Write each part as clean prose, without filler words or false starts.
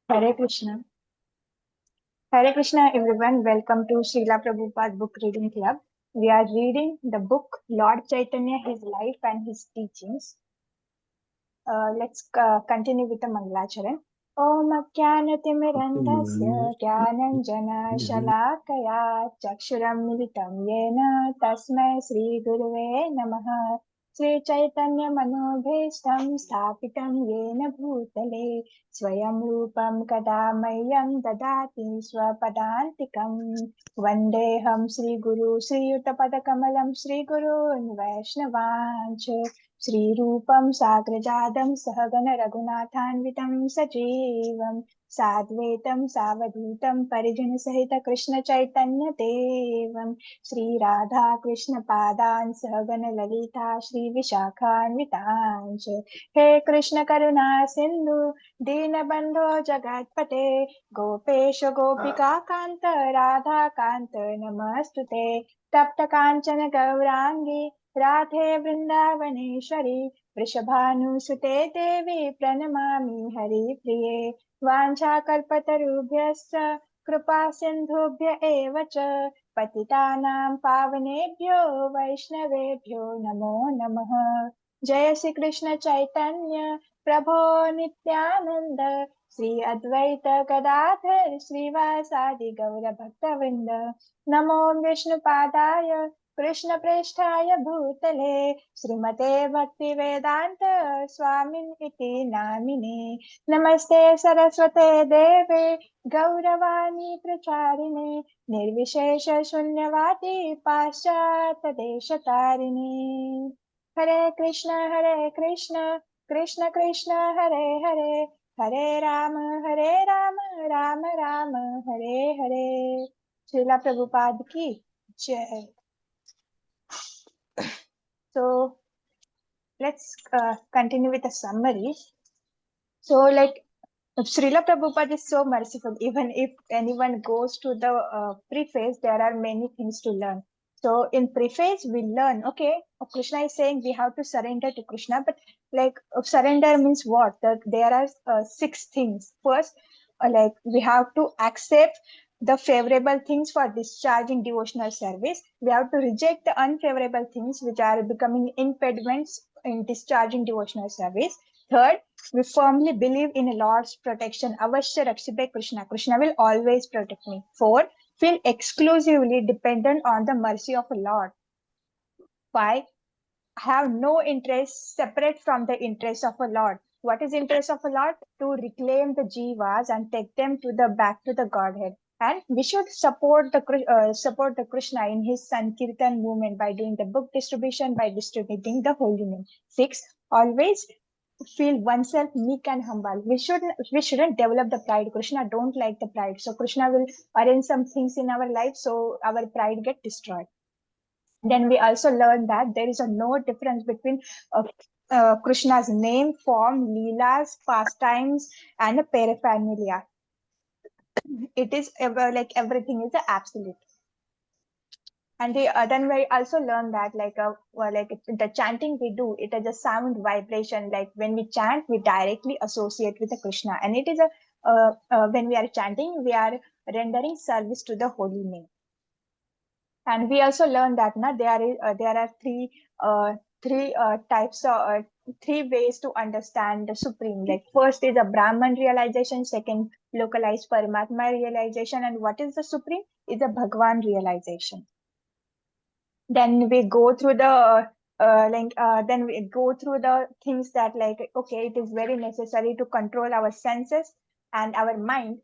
Hare Krishna. Hare Krishna, everyone. Welcome to Srila Prabhupada Book Reading Club. We are reading the book Lord Chaitanya, His Life and His Teachings. Let's continue with the Mangalacharan. Om Ajnanatimirandhasya Jnananjana Shalakaya Chakshuram Militam Yena Tasmai Sri Gurave Namaha Sri Chaitanya Manobhishtam Sthapitam Yena Bhutale Swayam Rupam Kadamayyam Dadati Swapadantikam Vandeham Sri Guru Sri Yuttapadakamalam Sri Guru Vaishnavancha Sri Rupam Sagrajadam Sahagana Raghunathanvitam Sajeevam Sadvetam Savadhutam Parijana Sahita Krishna Chaitanya Devam Sri Radha Krishna Padan Sahagana Lalita Sri Vishakhanvitanch He Krishna Karuna Sindhu Dinabandho Jagatpate Gopesha Gopika Kanta Radha Kanta Namastute Tapta Kanchana Gaurangi Radhe Vrindavaneshwari वृषभानुसुते देवी प्रणमामि हरिप्रिये वाञ्छाकल्पतरुभ्यश्च कृपा सिन्धुभ्य एव च पतितानां पावनेभ्यो वैष्णवेभ्यो नमो नमः जय श्री कृष्ण चैतन्य प्रभो नित्यानंद श्री अद्वैत गदाधर श्रीवासादि गौर भक्तवृंद नमो विष्णुपादाय कृष्ण प्रेष्ठाय भूतले श्रीमते भक्ति वेदांत स्वामिन इति नामिने नमस्ते सरस्वते देवे गौरवाणी प्रचारिणे निर्विशेष शून्यवादी पाश्चात देश तारिणे हरे कृष्ण कृष्ण कृष्ण हरे हरे हरे राम राम राम हरे हरे श्रीला प्रभुपाद की जय. So let's continue with a summary. So like Srila Prabhupada is so merciful. Even if anyone goes to the preface, there are many things to learn. So in preface, we learn, okay, Krishna is saying we have to surrender to Krishna, but like surrender means what? That there are 6 things. First, like we have to accept the favorable things for discharging devotional service. We have to reject the unfavorable things which are becoming impediments in discharging devotional service. Third, we firmly believe in a Lord's protection. Avashya Rakshibe Krishna. Krishna will always protect me. Four, feel exclusively dependent on the mercy of a Lord. Five, have no interest separate from the interest of a Lord. What is interest of a Lord? To reclaim the jivas and take them to the back to the Godhead. And we should support the Krishna in his Sankirtan movement by doing the book distribution, by distributing the holy name. Six, always feel oneself meek and humble. We shouldn't develop the pride. Krishna don't like the pride. So Krishna will arrange some things in our life so our pride get destroyed. Then we also learn that there is no difference between Krishna's name, form, leelas, pastimes, and a paraphernalia. It is ever like everything is absolute. And then we also learn that the chanting we do, it is a sound vibration. Like when we chant, we directly associate with the Krishna, and it is a when we are chanting, we are rendering service to the holy name. And we also learn that there are three ways to understand the supreme. Like first is a Brahman realization, second localized Paramatma realization, and what is the supreme is a Bhagwan realization. Then we go through the things that like, okay, it is very necessary to control our senses and our mind.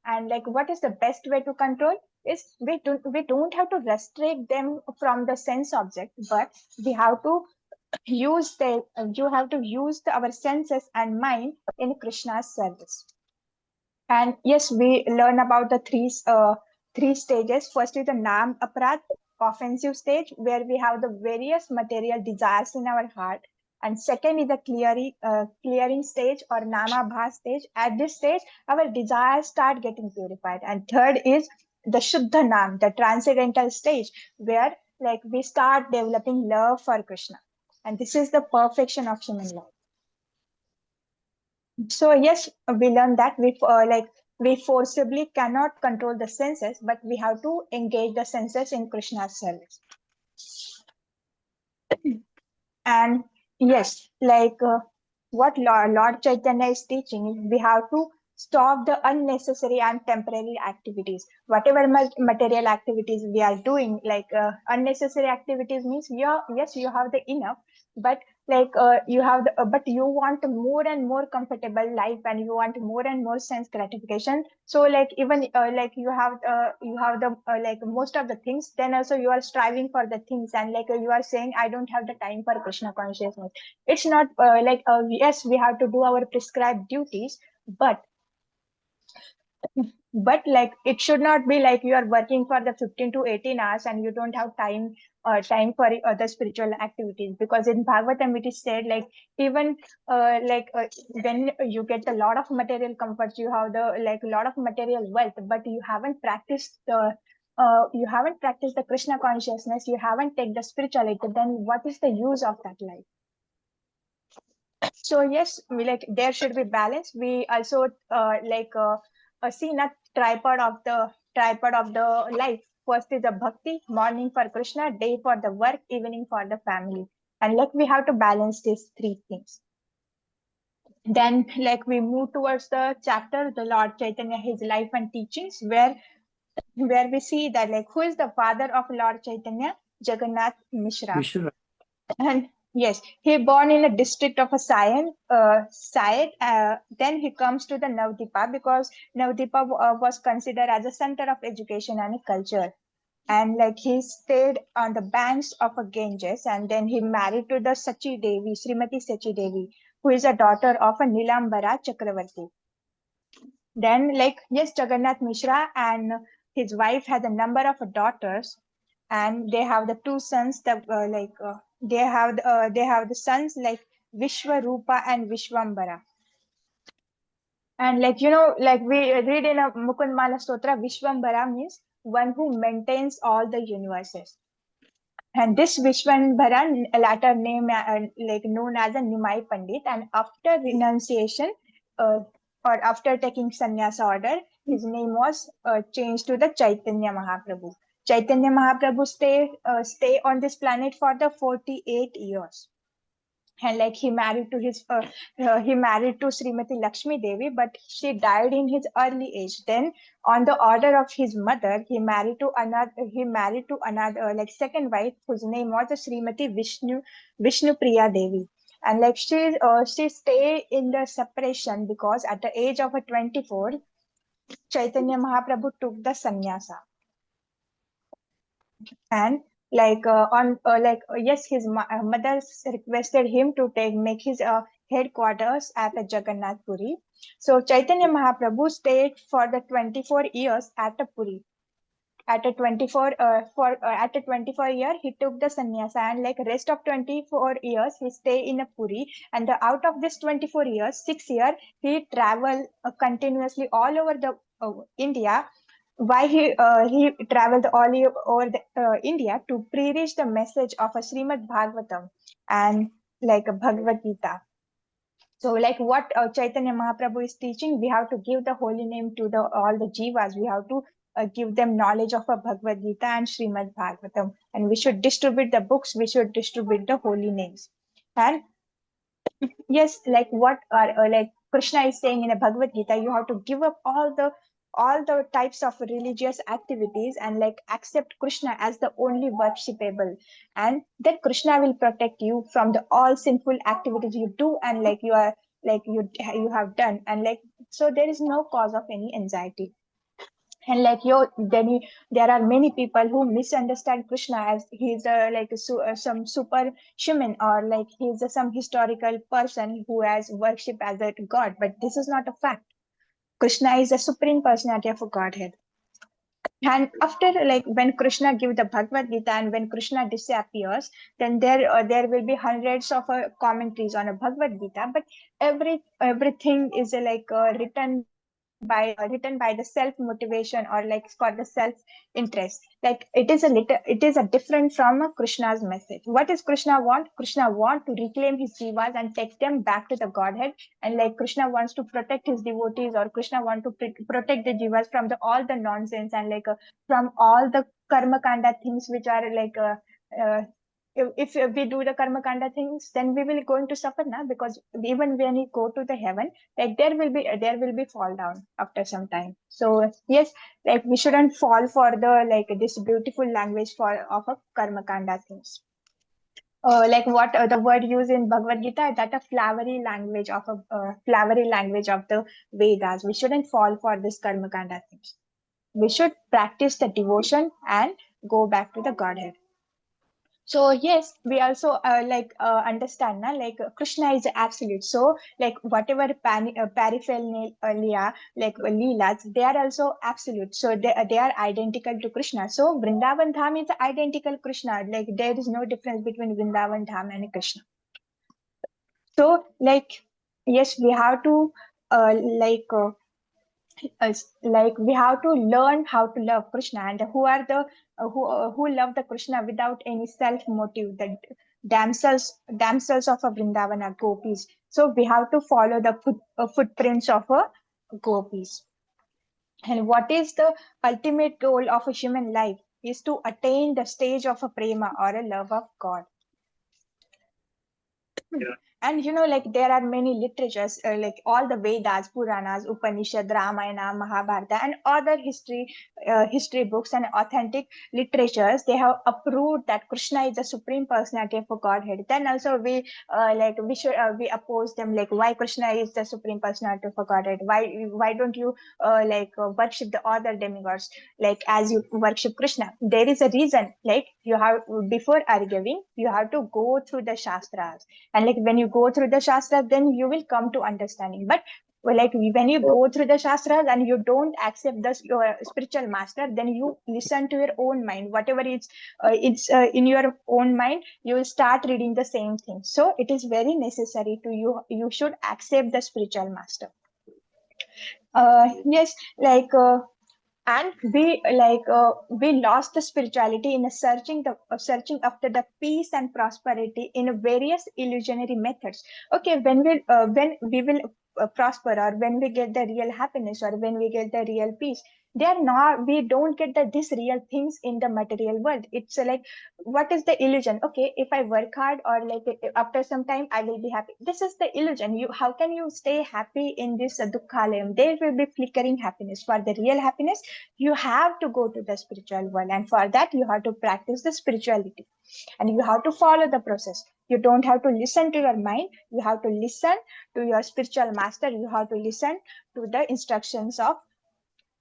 And like what is the best way to control is we don't have to restrict them from the sense object, but we have to use our senses and mind in Krishna's service. And yes, we learn about the three stages. First is the Nam Aparad, offensive stage, where we have the various material desires in our heart. And second is the clearing stage or Namabha stage. At this stage, our desires start getting purified. And third is the Shuddha Nam, the transcendental stage, where like we start developing love for Krishna. And this is the perfection of human life. So yes, we learn that we forcibly cannot control the senses, but we have to engage the senses in Krishna's service. And yes, what Lord Chaitanya is teaching is we have to stop the unnecessary and temporary activities. Whatever material activities we are doing, unnecessary activities means yes, you have the enough, but you have but you want more and more comfortable life, and you want more and more sense gratification. So even you have the most of the things, then also you are striving for the things, and you are saying I don't have the time for Krishna consciousness. It's not yes, we have to do our prescribed duties, but it should not be like you are working for the 15 to 18 hours and you don't have time for other spiritual activities. Because in Bhagavatam it is said even when you get a lot of material comforts, you have the a lot of material wealth, but you haven't practiced the Krishna consciousness, you haven't taken the spirituality, then what is the use of that life? So yes, there should be balance. We also see a tripod of the life. First is the bhakti, morning for Krishna, day for the work, evening for the family, and we have to balance these three things. Then we move towards the chapter, the Lord Chaitanya, his life and teachings, where we see that who is the father of Lord Chaitanya? Jagannath Mishra. And yes, he born in a district of a Sayed. Then he comes to the Navdipa, because Navdipa was considered as a center of education and culture. And he stayed on the banks of a Ganges, and then he married to the Sachi Devi, Srimati Sachi Devi, who is a daughter of a Nilambara Chakravarti. Then yes, Jagannath Mishra and his wife had a number of daughters, and they have the two sons. They have the sons Vishwarupa and Vishwambara. And we read in a Mukundmala Stotra, Vishwambara means one who maintains all the universes. And this Vishwambara, latter name known as a Nimai Pandit, and after renunciation or after taking sannyasa order, his name was changed to the Chaitanya Mahaprabhu. Chaitanya Mahaprabhu stay on this planet for the 48 years. And he married to Srimati Lakshmi Devi, but she died in his early age. Then on the order of his mother, he married to another second wife, whose name was Srimati Vishnu Priya Devi. And she stayed in the separation because at the age of 24, Chaitanya Mahaprabhu took the sannyasa. And yes, his mother requested him to make his headquarters at Jagannath Puri. So Chaitanya Mahaprabhu stayed for the 24 years at Puri. At a 24 at a 24 year, he took the sannyasa, and rest of 24 years he stay in a Puri. And out of this 24 years, 6 years he travel continuously all over the India. Why he traveled all over India? To preach the message of a Srimad Bhagavatam and a Bhagavad Gita. So what Chaitanya Mahaprabhu is teaching, we have to give the holy name to all the jivas. We have to give them knowledge of a Bhagavad Gita and Srimad Bhagavatam, and we should distribute the books. We should distribute the holy names. And yes, what are Krishna is saying in a Bhagavad Gita, you have to give up all the types of religious activities and accept Krishna as the only worshipable, and then Krishna will protect you from the all sinful activities you do, and you have done, and so there is no cause of any anxiety. And there are many people who misunderstand Krishna as he's some superhuman, or he's some historical person who has worshipped as a god, but this is not a fact. Krishna is a supreme personality of a godhead. And after when Krishna gives the Bhagavad Gita and when Krishna disappears, then there will be hundreds of commentaries on a Bhagavad Gita, but everything is written written by the self motivation or like for the self interest. Like it is a different from a Krishna's message. What is Krishna want? Krishna want to reclaim his jivas and take them back to the Godhead. And like Krishna wants to protect his devotees, or Krishna want to protect the jivas from all the nonsense and like from all the karma kanda things which are like uh, if we do the karma kanda things, then we will going to suffer now, because even when we go to the heaven, like there will be fall down after some time. So yes, like we shouldn't fall for the like this beautiful language for of a karma kanda things. Like what the word used in Bhagavad Gita, that a flowery language of the Vedas. We shouldn't fall for this karma kanda things. We should practice the devotion and go back to the Godhead. So yes, we also understand na, like Krishna is absolute. So like whatever paraphernalia like leelas, they are also absolute. So they are identical to Krishna. So Vrindavan Dham is identical Krishna. Like there is no difference between Vrindavan Dham and Krishna. So like yes, we have to uh, like uh, like we have to learn how to love Krishna, and who are the who love the Krishna without any self motive, the damsels of a Vrindavana gopis. So we have to follow the footprints of a gopis. And what is the ultimate goal of a human life is to attain the stage of a prema or a love of God. And like there are many literatures like all the Vedas, Puranas, Upanishad, Ramayana, Mahabharata, and other history books and authentic literatures. They have approved that Krishna is the supreme personality of Godhead. Then also we oppose them, like why Krishna is the supreme personality of Godhead. Why don't you worship the other demigods like as you worship Krishna? There is a reason. Like you have, before arguing, you have to go through the shastras, and like when you go through the shastras, then you will come to understanding. But like when you go through the shastras and you don't accept your spiritual master, then you listen to your own mind, whatever it's in your own mind, you will start reading the same thing. So it is very necessary to you should accept the spiritual master. Yes, like and we lost the spirituality in searching after the peace and prosperity in various illusionary methods. Okay, when we will prosper, or when we get the real happiness, or when we get the real peace, they are not, we don't get this real things in the material world. It's like, what is the illusion? Okay, if I work hard, or like after some time I will be happy. This is the illusion. How can you stay happy in this dukkhalayam? There will be flickering happiness. For the real happiness, you have to go to the spiritual world, and for that you have to practice the spirituality, and you have to follow the process. You don't have to listen to your mind, you have to listen to your spiritual master. You have to listen to the instructions of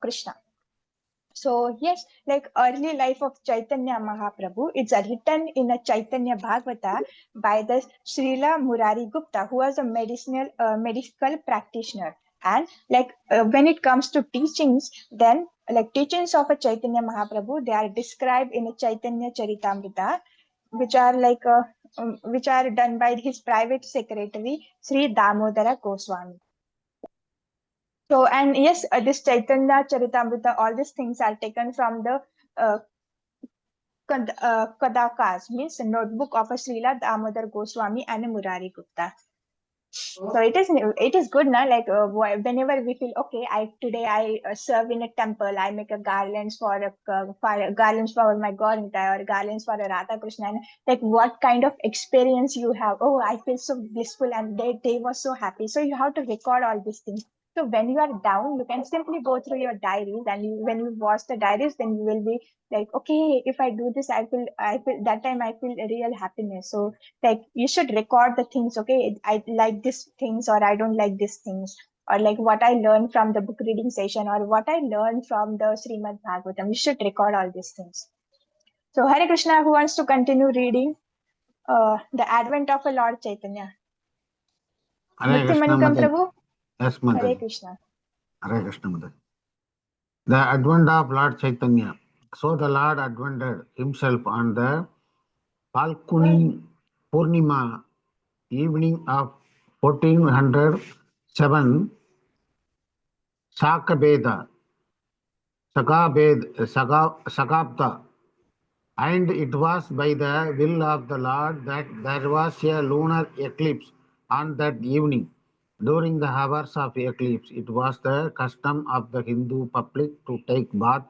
Krishna. So yes, like early life of Chaitanya Mahaprabhu, it's written in a Chaitanya Bhagavata by the Srila Murari Gupta, who was a medical practitioner. And like when it comes to teachings, then like teachings of a Chaitanya Mahaprabhu, they are described in a Chaitanya Charitamrita, which are done by his private secretary Sri Damodara Goswami. So, and yes, this Chaitanya Charitamrita, all these things are taken from the uh, Kadakas, means the notebook of a Srila Damodar Goswami and a Murari Gupta. So it is good now. Like whenever we feel okay, I serve in a temple. I make a garlands for garlands for my God or garlands for a Radha Krishna. And like what kind of experience you have? Oh, I feel so blissful, and they were so happy. So you have to record all these things. So when you are down, you can simply go through your diaries, and when you watch the diaries, then you will be like, okay, if I do this, I feel that time I feel a real happiness. So like you should record the things. Okay, I like these things, or I don't like these things, or like what I learned from the book reading session, or what I learned from the Srimad Bhagavatam. You should record all these things. So Hare Krishna, who wants to continue reading the advent of a Lord Chaitanya? Hare Mukti Krishna Manikam Mother. Prabhu. Yes, Mother. Hare Krishna. Hare Krishna Mother. The advent of Lord Chaitanya. So the Lord advented himself on the Falguni Purnima evening of 1407 Sakabeda, Sagabda, and it was by the will of the Lord that there was a lunar eclipse on that evening. During the hours of eclipse, it was the custom of the Hindu public to take bath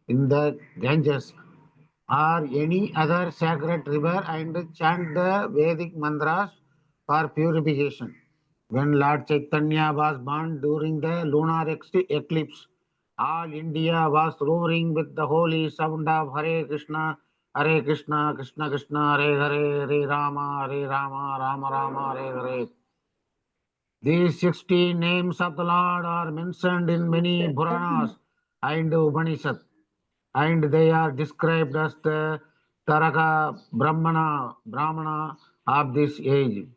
in the Ganges or any other sacred river and chant the Vedic mantras for purification. When Lord Chaitanya was born during the lunar eclipse, all India was roaring with the holy sound of Hare Krishna, Krishna Krishna, Hare Hare, Hare Rama, Rama Rama, Hare Hare. These 16 names of the Lord are mentioned in many Puranas and Upanishads, and they are described as the Taraka Brahmana of this age.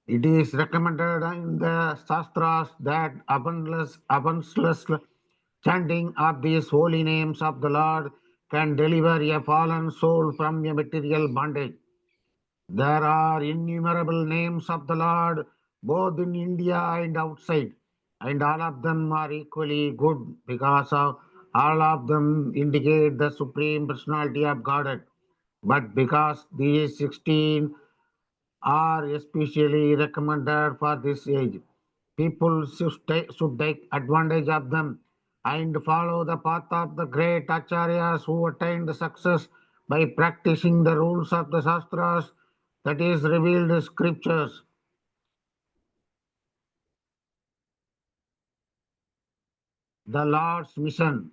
It is recommended in the Shastras that abundance chanting of these holy names of the Lord can deliver a fallen soul from a material bondage. There are innumerable names of the Lord both in India and outside, and all of them are equally good because all of them indicate the Supreme Personality of Godhead. But because these 16 are especially recommended for this age, people should take advantage of them and follow the path of the great acharyas who attained success by practicing the rules of the Shastras, that is, revealed scriptures. The Lord's mission,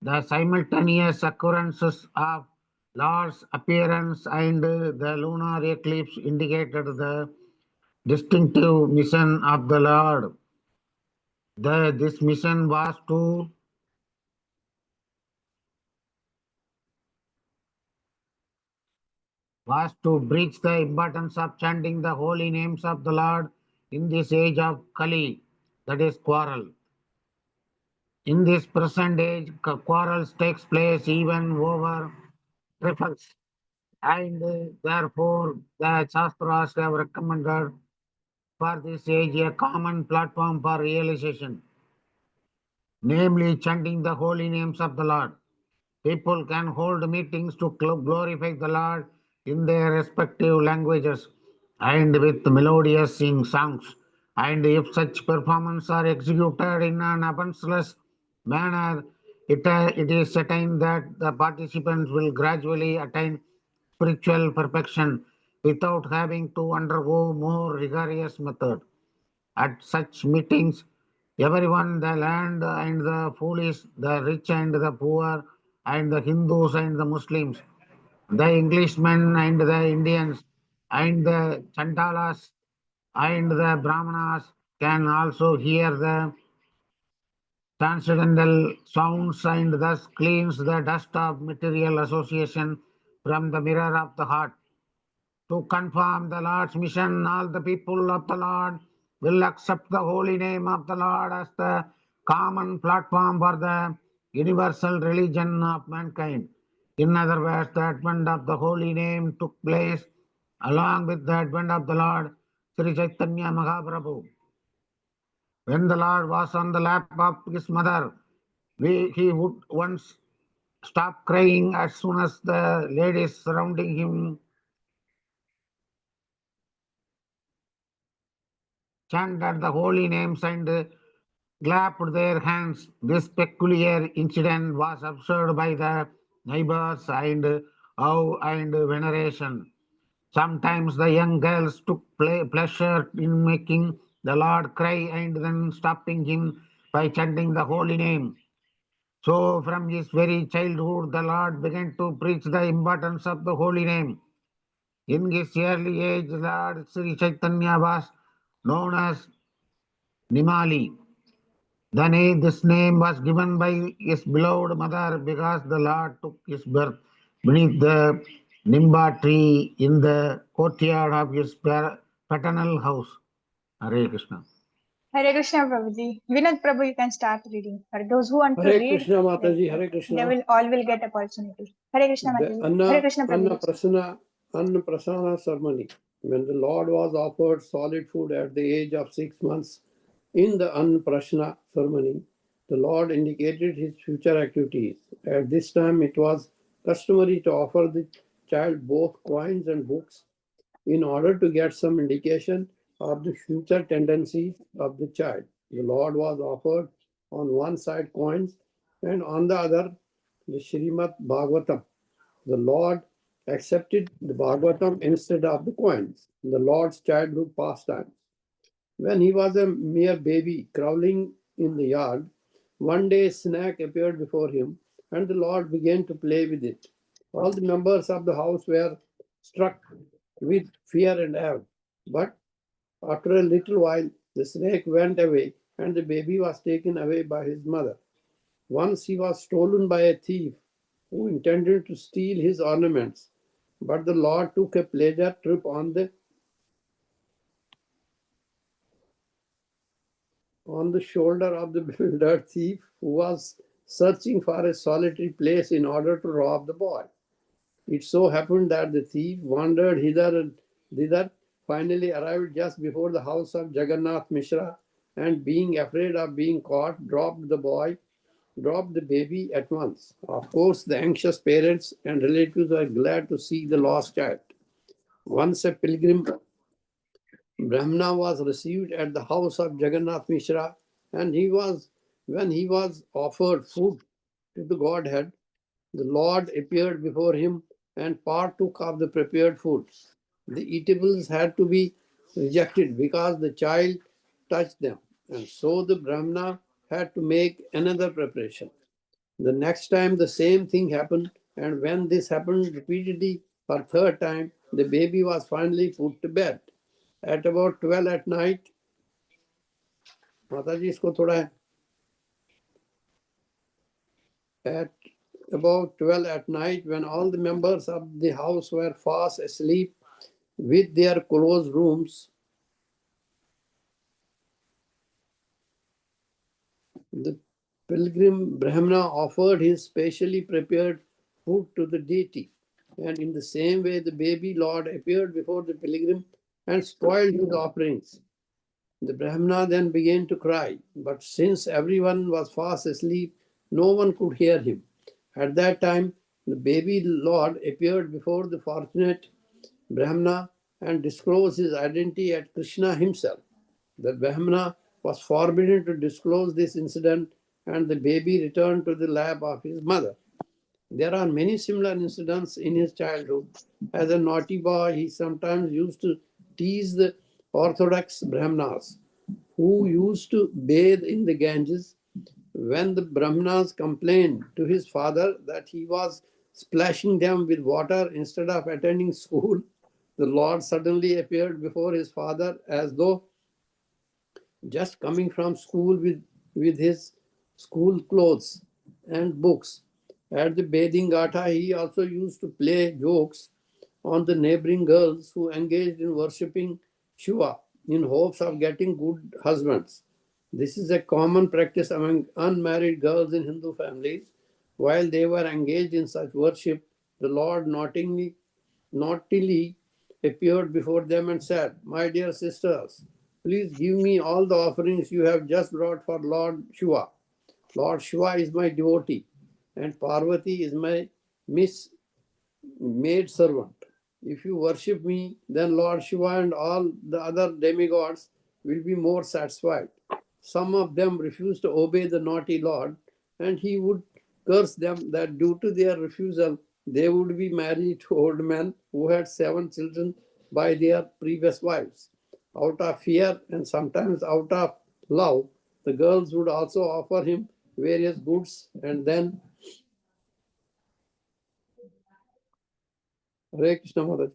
the simultaneous occurrences of Lord's appearance and the lunar eclipse indicated the distinctive mission of the Lord. This mission was to preach the importance of chanting the holy names of the Lord in this age of Kali, that is quarrel. In this present age, quarrels takes place even over trifles, and therefore the Shastras have recommended for this age a common platform for realization, namely chanting the holy names of the Lord. People can hold meetings to glorify the Lord in their respective languages and with melodious sing songs. And if such performances are executed in an offenseless manner, it is certain that the participants will gradually attain spiritual perfection without having to undergo more rigorous method. At such meetings, everyone, the land and the foolish, the rich and the poor, and the Hindus and the Muslims, the Englishmen and the Indians, and the Chandalas and the Brahmanas can also hear the transcendental sounds and thus cleans the dust of material association from the mirror of the heart. To confirm the Lord's mission, all the people of the Lord will accept the holy name of the Lord as the common platform for the universal religion of mankind. In other words, the advent of the holy name took place along with the advent of the Lord Sri Chaitanya Mahaprabhu. When the Lord was on the lap of his mother, he would once stop crying as soon as the ladies surrounding him chanted the holy names and clapped their hands. This peculiar incident was observed by the neighbors and awe and veneration. Sometimes the young girls took pleasure in making the Lord cry and then stopping him by chanting the holy name. So, from his very childhood, the Lord began to preach the importance of the holy name. In his early age, Lord Sri Chaitanya was known as Nimali. This name was given by his beloved mother because the Lord took his birth beneath the Nimba tree in the courtyard of his paternal house. Hare Krishna. Hare Krishna, Prabhuji. Vinod Prabhu, you can start reading. For those who want to Hare read, Krishna Mataji, like, Hare they Krishna. will all will get opportunity. Hare Krishna, The Mataji. Hare Krishna, Prabhuji. Anna Prasana ceremony. When the Lord was offered solid food at the age of 6 months In the Anprashna ceremony, the Lord indicated his future activities. At this time, it was customary to offer the child both coins and books in order to get some indication of the future tendencies of the child. The Lord was offered on one side coins and on the other the Srimad Bhagavatam. The Lord accepted the Bhagavatam instead of the coins, the Lord's childhood pastime. When he was a mere baby crawling in the yard, one day a snake appeared before him, and the Lord began to play with it. All the members of the house were struck with fear and awe. But after a little while, the snake went away, and the baby was taken away by his mother. Once he was stolen by a thief who intended to steal his ornaments, but the Lord took a pleasure trip on the shoulder of the bewildered thief who was searching for a solitary place in order to rob the boy. It so happened that the thief wandered hither and thither, finally arrived just before the house of Jagannath Mishra, and being afraid of being caught, dropped the baby at once. Of course, the anxious parents and relatives were glad to see the lost child. Once a pilgrim Brahmana was received at the house of Jagannath Mishra, and when he was offered food to the Godhead, the Lord appeared before him and partook of the prepared food. The eatables had to be rejected because the child touched them, and so the Brahmana had to make another preparation. The next time the same thing happened, and when this happened repeatedly for third time, the baby was finally put to bed. At about 12 at night, माता जी इसको थोड़ा है at about 12 at night, when all the members of the house were fast asleep with their closed rooms, the pilgrim Brahmana offered his specially prepared food to the deity. And in the same way, the baby Lord appeared before the pilgrim and spoiled his offerings. The Brahmana then began to cry, but since everyone was fast asleep, no one could hear him. At that time, the baby Lord appeared before the fortunate Brahmana and disclosed his identity at Krishna himself. The Brahmana was forbidden to disclose this incident, and the baby returned to the lap of his mother. There are many similar incidents in his childhood. As a naughty boy, he sometimes used to tease the orthodox Brahmanas who used to bathe in the Ganges. When the Brahmanas complained to his father that he was splashing them with water instead of attending school, the Lord suddenly appeared before his father as though just coming from school with his school clothes and books. At the bathing ghatha, he also used to play jokes on the neighboring girls who engaged in worshipping Shiva in hopes of getting good husbands. This is a common practice among unmarried girls in Hindu families. While they were engaged in such worship, the Lord naughtily appeared before them and said, "My dear sisters, please give me all the offerings you have just brought for Lord Shiva. Lord Shiva is my devotee, and Parvati is my miss maid servant. If you worship me, then Lord Shiva and all the other demigods will be more satisfied." Some of them refused to obey the naughty Lord, and he would curse them that due to their refusal, they would be married to old men who had 7 children by their previous wives. Out of fear and sometimes out of love, the girls would also offer him various goods, and then Hare Krishna Maharaj.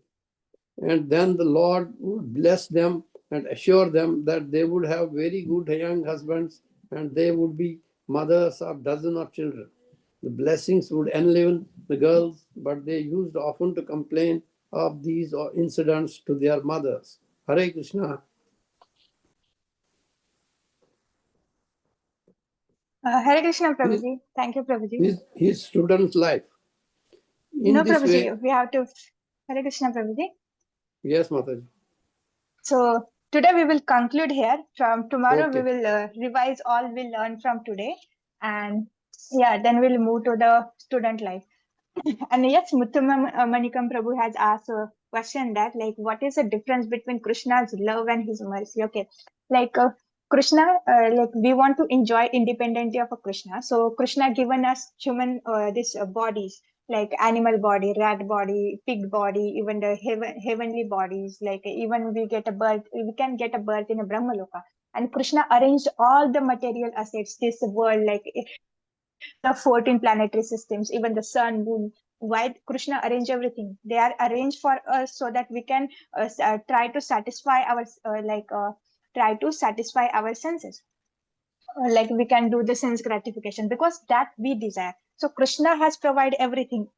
And then the Lord would bless them and assure them that they would have very good young husbands and they would be mothers of dozens of children. The blessings would enliven the girls, but they used often to complain of these incidents to their mothers. Hare Krishna. Hare Krishna, His, Prabhuji. Thank you, Prabhuji. his student life. In No, this way, Prabhuji, we have to. Hare Krishna, Prabhuji. yes, Mataji. So, today we will conclude here. From tomorrow we Okay. will revise all we learned from today, and yeah, then we'll move to the student life. And yes, Manikam Prabhu has asked a question that like, what is the difference between Krishna's love and his mercy? Okay, like Krishna, like we want to enjoy independently of a Krishna. So Krishna given us human this bodies like animal body, rat body, pig body, even the heavenly bodies. Like even we get a birth, we can get a birth in a Brahmaloka. And Krishna arranged all the material assets, this world, like the 14 planetary systems, even the sun, moon. Why Krishna arrange everything? They are arranged for us so that we can try to satisfy our try to satisfy our senses. Like we can do the sense gratification because that we desire. So Krishna has provided everything.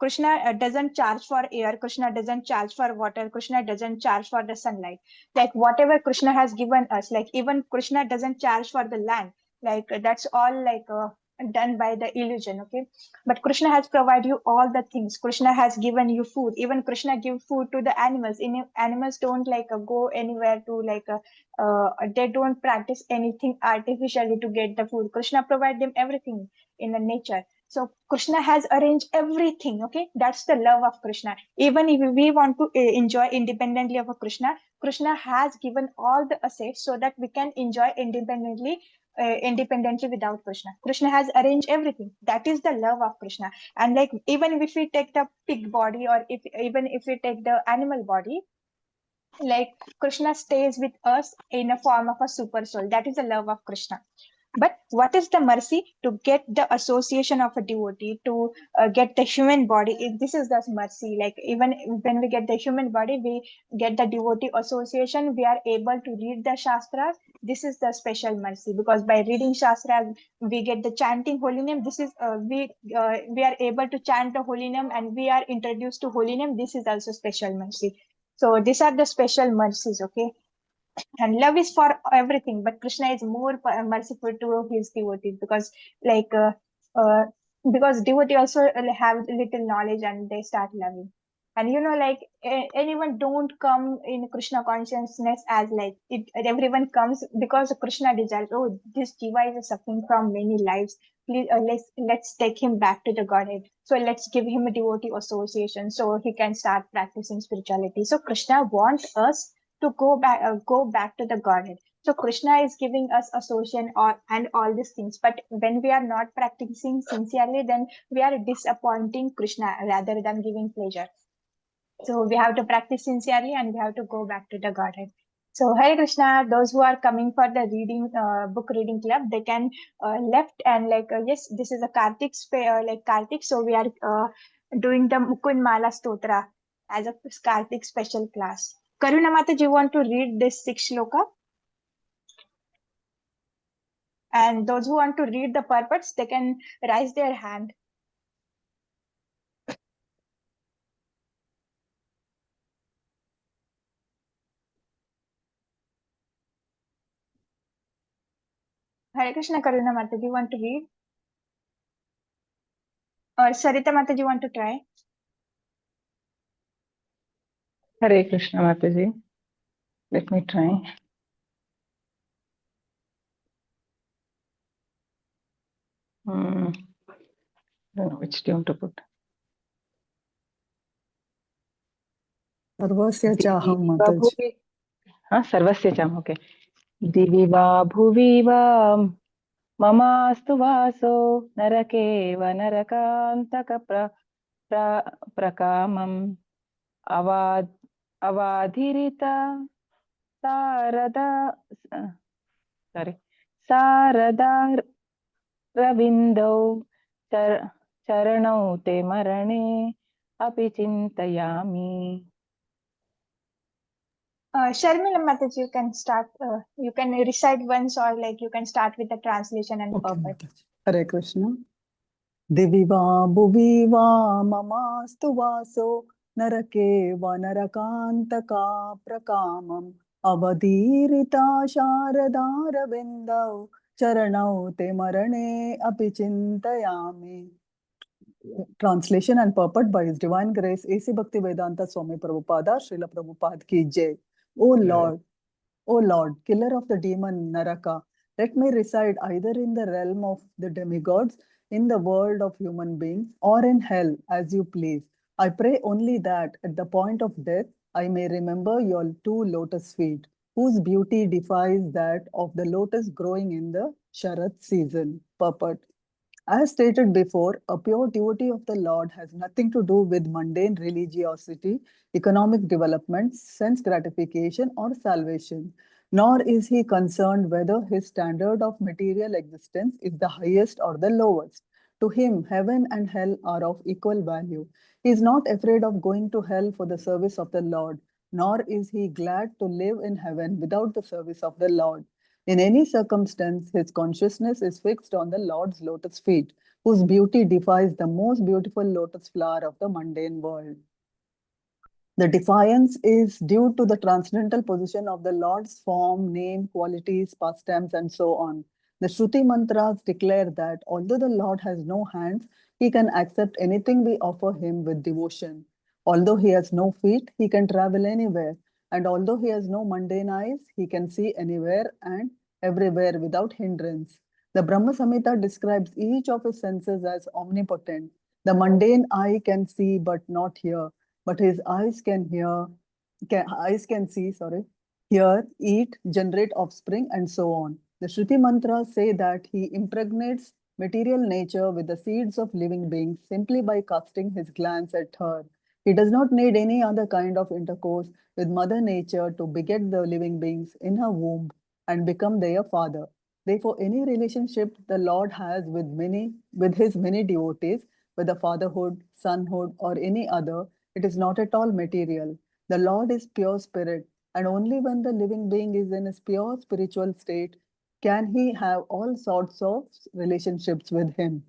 Krishna doesn't charge for air, Krishna doesn't charge for water, Krishna doesn't charge for the sunlight. Like whatever Krishna has given us, like even Krishna doesn't charge for the land. Like that's all like done by the illusion, okay? But Krishna has provided you all the things. Krishna has given you food. Even Krishna give food to the animals. Animals don't like go anywhere to like they don't practice anything artificially to get the food. Krishna provide them everything in the nature. So Krishna has arranged everything. Okay, that's the love of Krishna. Even if we want to enjoy independently of a Krishna, Krishna has given all the assets so that we can enjoy independently without Krishna. Krishna has arranged everything. That is the love of Krishna. And like even if we take the pig body or if even if we take the animal body, like Krishna stays with us in a form of a super soul. That is the love of Krishna. But what is the mercy? To get the association of a devotee, to get the human body. This is the mercy. Like even when we get the human body, we get the devotee association. We are able to read the Shastras. This is the special mercy because by reading Shastras, we get the chanting holy name. This is we are able to chant the holy name and we are introduced to holy name. This is also special mercy. So these are the special mercies, okay? And love is for everything, but Krishna is more merciful to his devotees like uh, uh, because devotee also have little knowledge and they start loving. And like anyone don't come in Krishna consciousness as like it. Everyone comes because Krishna desires. Oh, this jiva is suffering from many lives. Please, let's take him back to the Godhead. So let's give him a devotee association so he can start practicing spirituality. So Krishna wants us to go back to the Godhead. So Krishna is giving us association and all these things. But when we are not practicing sincerely, then we are disappointing Krishna rather than giving pleasure. So we have to practice sincerely and we have to go back to the Godhead. So Hare Krishna, those who are coming for the reading book reading club, they can left and like yes, this is a like Kartik. So we are doing the Mukund Mala Stotra as a Kartik special class. Karuna Mata, do you want to read this six shloka? And those who want to read the purports, they can raise their hand. Hare Krishna, Karuna Mata, do you want to read? Or Sarita Mata, do you want to try? Hare Krishna Mataji. Let me try. Don't know which tune to put. सर्वस्य चाहं दिवि वा माताजी भुवि सर्वस्य चाहम् okay दिवि वा भुवि वा ममास्तु वासो नरके व नरकान्तक प्रकामम् अवाधिरिता सारदा रविन्दौ चरणौ ते मरणे अपि चिन्तयामि. Sharmila Mataji, you can start. You can recite once, or like you can start with the translation and okay purport. माताजी हरे कृष्ण दिवि वा भुवि वा ममास्तु वासो नरके व नरकान्तका प्रकामम् अवधीरिता शारदारविन्दौ चरणौ ते मरणे अपि चिन्तयामि. Translation and purport by His Divine Grace A.C. Bhaktivedanta Swami Prabhupada, Srila Prabhupada ki Jai. O Lord, O Lord, killer of the demon Naraka, let me reside either in the realm of the demigods, in the world of human beings, or in hell, as you please. I pray only that at the point of death, I may remember your two lotus feet, whose beauty defies that of the lotus growing in the Sharat season. Purport. As stated before, a pure devotee of the Lord has nothing to do with mundane religiosity, economic development, sense gratification, or salvation. Nor is he concerned whether his standard of material existence is the highest or the lowest. To him, heaven and hell are of equal value. He is not afraid of going to hell for the service of the Lord, nor is he glad to live in heaven without the service of the Lord. In any circumstance, his consciousness is fixed on the Lord's lotus feet, whose beauty defies the most beautiful lotus flower of the mundane world. The defiance is due to the transcendental position of the Lord's form, name, qualities, pastimes, and so on. The Shruti mantras declare that although the Lord has no hands, he can accept anything we offer him with devotion. Although he has no feet, he can travel anywhere. And although he has no mundane eyes, he can see anywhere and everywhere without hindrance. The Brahma Samhita describes each of his senses as omnipotent. The mundane eye can see but not hear, but his eyes can see, hear, eat, generate offspring, and so on. The Shruti mantras say that he impregnates material nature with the seeds of living beings simply by casting his glance at her. He does not need any other kind of intercourse with Mother Nature to beget the living beings in her womb and become their father. Therefore, any relationship the Lord has with his many devotees, whether fatherhood, sonhood, or any other, it is not at all material. The Lord is pure spirit, and only when the living being is in his pure spiritual state can he have all sorts of relationships with him.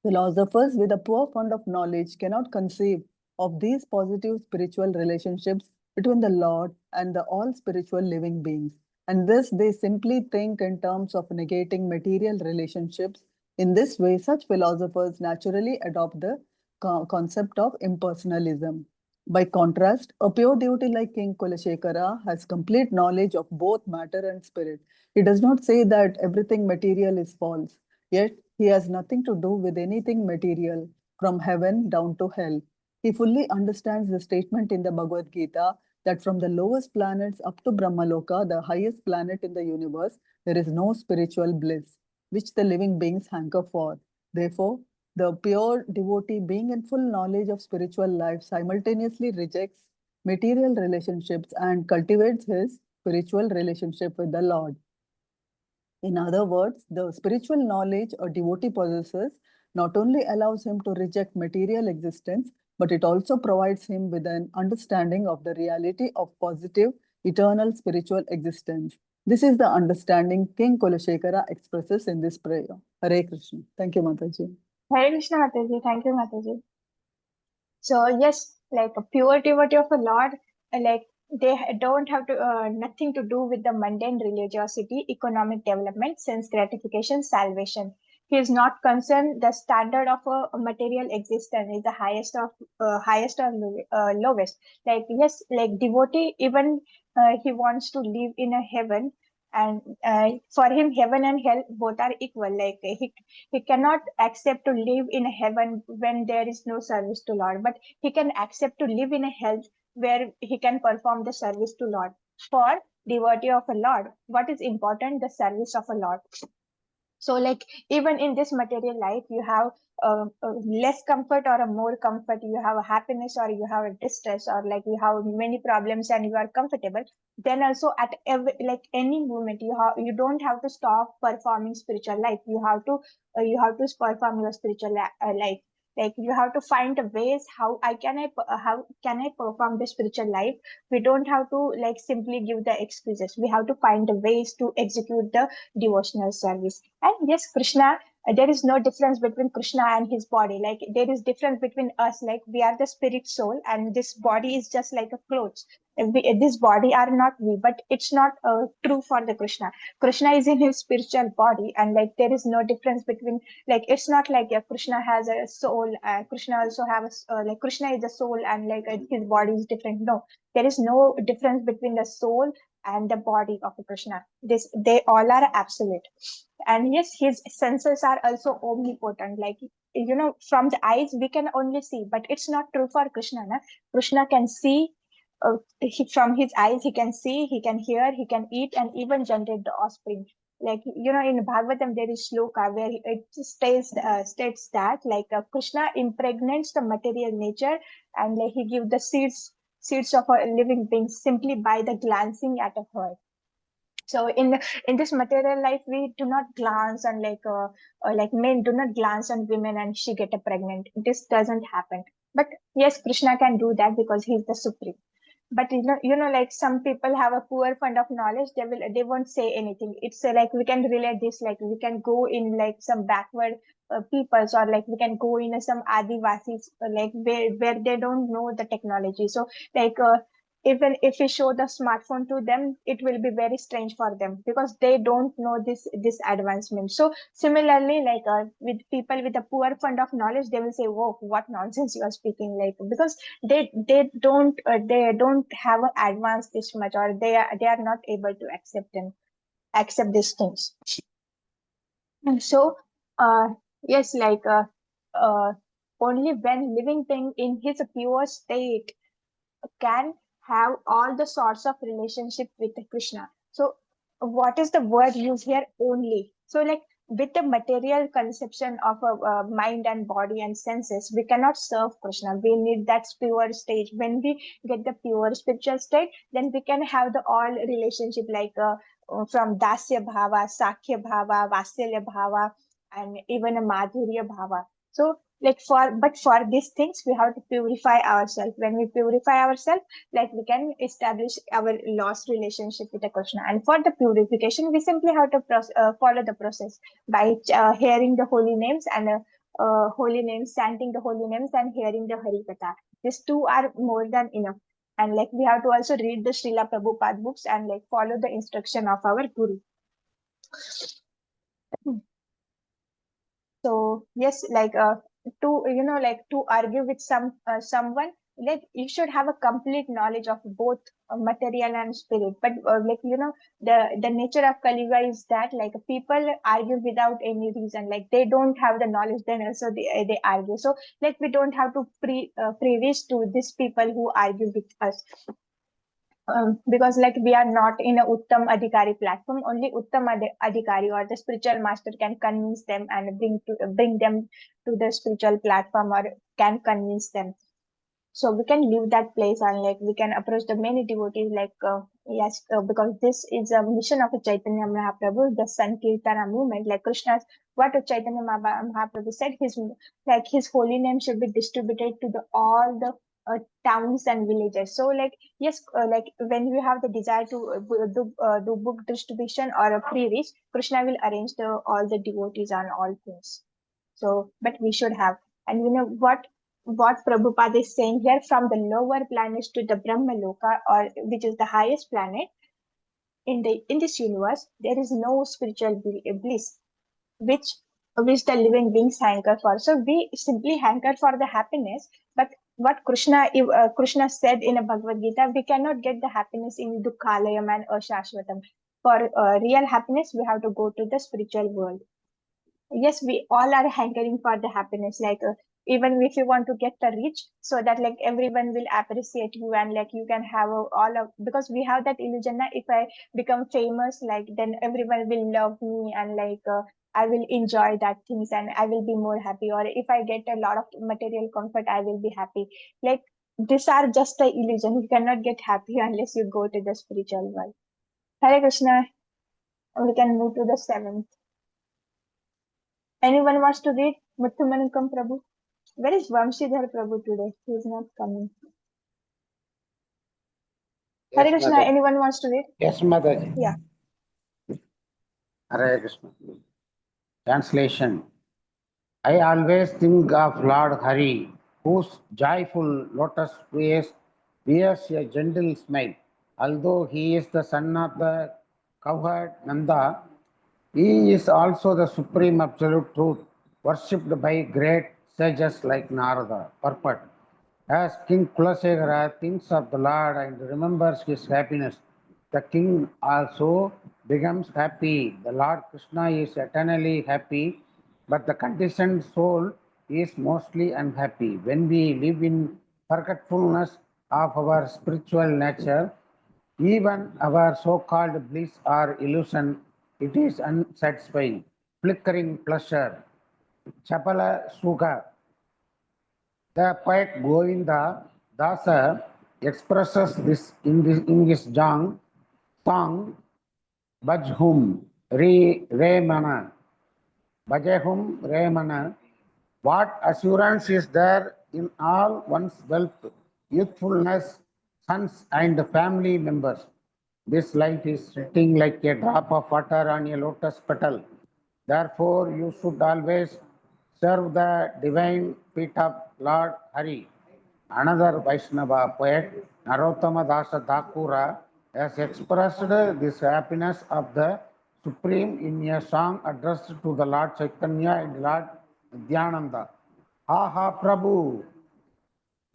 Philosophers with a poor fund of knowledge cannot conceive of these positive spiritual relationships between the Lord and the all spiritual living beings. And thus they simply think in terms of negating material relationships. In this way, such philosophers naturally adopt the concept of impersonalism. By contrast, a pure devotee like King Kulashekara has complete knowledge of both matter and spirit. He does not say that everything material is false, yet he has nothing to do with anything material, from heaven down to hell. He fully understands the statement in the Bhagavad Gita that from the lowest planets up to Brahmaloka, the highest planet in the universe, there is no spiritual bliss, which the living beings hanker for. Therefore, the pure devotee, being in full knowledge of spiritual life, simultaneously rejects material relationships and cultivates his spiritual relationship with the Lord. In other words, the spiritual knowledge a devotee possesses not only allows him to reject material existence, but it also provides him with an understanding of the reality of positive, eternal spiritual existence. This is the understanding King Kulashekara expresses in this prayer. Hare Krishna. Thank you, Mataji. Hare Krishna, Mataji. Thank you, Mataji. So yes, like a pure devotee of a Lord, like don't have to nothing to do with the mundane religiosity, economic development, sense gratification, salvation. He is not concerned the standard of a material existence is the highest or lowest. Like yes, like devotee, even he wants to live in a heaven, and for him, heaven and hell both are equal. Like he cannot accept to live in a heaven when there is no service to Lord, but he can accept to live in a hell where he can perform the service to Lord. For devotee of a Lord, what is important? The service of a Lord. So like even in this material life you have less comfort or a more comfort, you have a happiness or you have a distress, or like you have many problems and you are comfortable, then also at every like any moment you don't have to stop performing spiritual life. You have to perform your spiritual life. Like you have to find a ways how can I perform the spiritual life. We don't have to like simply give the excuses. We have to find the ways to execute the devotional service. And yes, Krishna, there is no difference between Krishna and his body. Like there is difference between us. Like we are the spirit soul, and this body is just like a clothes. this body are not we, but it's not true for the Krishna. Krishna is in his spiritual body, and like there is no difference between, like it's not like Krishna has a soul, Krishna also have like Krishna is a soul, and like his body is different. No, there is no difference between the soul and the body of Krishna. This, they all are absolute. And yes, his senses are also omnipotent. Like, from the eyes we can only see, but it's not true for Krishna. Na? Krishna can see, from his eyes he can see, he can hear, he can eat, and even generate the offspring. Like, in Bhagavatam there is shloka where it states that like Krishna impregnates the material nature, and like he gives the seeds of a living being simply by the glancing at a bird. So in this material life we do not glance, and like men do not glance on women and she get a pregnant. This doesn't happen. But yes, Krishna can do that because he's the supreme. But like some people have a poor fund of knowledge, they won't say anything. It's like we can relate this, like we can go in like some backward peoples, or like we can go in some adivasis, like where they don't know the technology. So like even if we show the smartphone to them, it will be very strange for them because they don't know this advancement. So similarly, like with people with a poor fund of knowledge, they will say, whoa, what nonsense you are speaking, like because they don't have advanced this much, or they are not able to accept these things. And so yes, like only when living thing in his pure state can have all the sorts of relationship with Krishna. So what is the word used here? Only. So like with the material conception of a mind and body and senses, we cannot serve Krishna. We need that pure state. When we get the pure spiritual state, then we can have the all relationship, like from Dasya Bhava, Sakhya Bhava, Vasalya Bhava, and even a Madhurya Bhava. So like for these things we have to purify ourselves. When we purify ourselves, like we can establish our lost relationship with the Krishna. And for the purification, we simply have to follow the process by hearing the holy names, and holy names, chanting the holy names, and hearing the Hari Katha. These two are more than enough. And like we have to also read the Srila Prabhupada books and like follow the instruction of our Guru. So yes, like to like to argue with someone, like you should have a complete knowledge of both material and spirit. But like the nature of Kali Yuga is that like people argue without any reason, like they don't have the knowledge, then also they argue. So like we don't have to previous to these people who argue with us. Because like we are not in a Uttam Adhikari platform, only Uttam Adhikari or the spiritual master can convince them and bring them to the spiritual platform, or can convince them. So we can leave that place, and like we can approach the many devotees, like yes, because this is a mission of Chaitanya Mahaprabhu, the Sankirtana movement. Like Krishna's, what Chaitanya Mahaprabhu said, his holy name should be distributed to the all the towns and villages. So like yes, like when we have the desire to do book distribution or a pre-reach, Krishna will arrange the all the devotees and all things. So, but we should have. And what Prabhupada is saying here, from the lower planets to the Brahma Loka, or which is the highest planet in this universe, there is no spiritual bliss which which the living beings hanker for. So we simply hanker for the happiness, but what Krishna said in a Bhagavad Gita, we cannot get the happiness in Dukhalayam and Ashashvatam. For real happiness, we have to go to the spiritual world. Yes, we all are hankering for the happiness, like even if you want to get the rich, so that like everyone will appreciate you, and like you can have all of, because we have that illusion that if I become famous, like then everyone will love me, and like I will enjoy that things, and I will be more happy, or if I get a lot of material comfort, I will be happy. Like these are just the illusion. You cannot get happy unless you go to the spiritual world. Hare Krishna. We can move to the seventh. Anyone wants to read Muthumanukam Prabhu? Where is Vamshidhar Prabhu today? He is not coming. Hare Yes, Krishna, Mother. anyone wants to read? Yes, Mother. Yeah. Hare Krishna. Translation. I always think of Lord Hari, whose joyful lotus face wears a gentle smile. Although he is the son of the cowherd Nanda, he is also the supreme absolute truth, worshipped by great sages like Narada. Purport. As King Kulasegara thinks of the Lord and remembers his happiness, the king also becomes happy. The Lord Krishna is eternally happy, but the conditioned soul is mostly unhappy. When we live in forgetfulness of our spiritual nature, even our so-called bliss or illusion, it is unsatisfying, flickering pleasure, chapala sukha. The poet Govinda Dasa expresses this in his song Bajhum Remana. Bajahum Remana. What assurance is there in all one's wealth, youthfulness, sons, and family members? This life is sitting like a drop of water on a lotus petal. Therefore, you should always serve the divine feet of Lord Hari. Another Vaishnava poet, Narottama Dasa Thakura, has expressed this happiness of the Supreme in a song addressed to the Lord Chaitanya and Lord Nityananda. Ha ha Prabhu,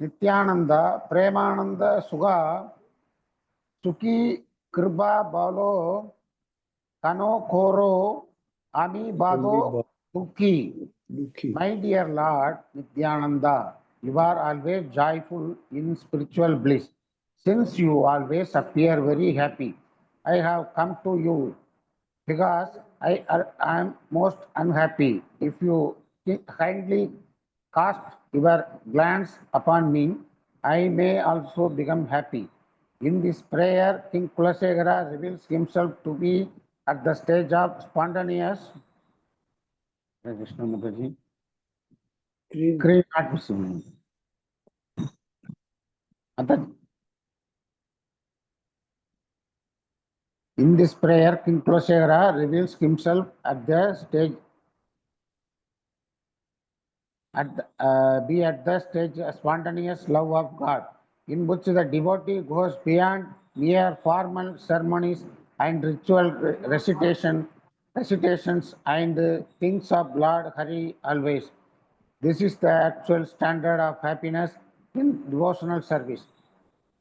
Nityananda, Premananda Sugha, Suki Kripa Balo, Kano Koro, Ami Bado Ami Tuki. Dukhi. My dear Lord Nityananda, you are always joyful in spiritual bliss. Since you always appear very happy, I have come to you because I am most unhappy. If you kindly cast your glance upon me, I may also become happy. In this prayer, King Kulasegara reveals himself to be at the stage of spontaneous. Krishna Mataji. Screen not visible. In this prayer, King Kulasegara reveals himself at the stage be at the stage spontaneous love of God, in which the devotee goes beyond mere formal ceremonies and ritual recitations and thinks of Lord Hari always. This is the actual standard of happiness in devotional service.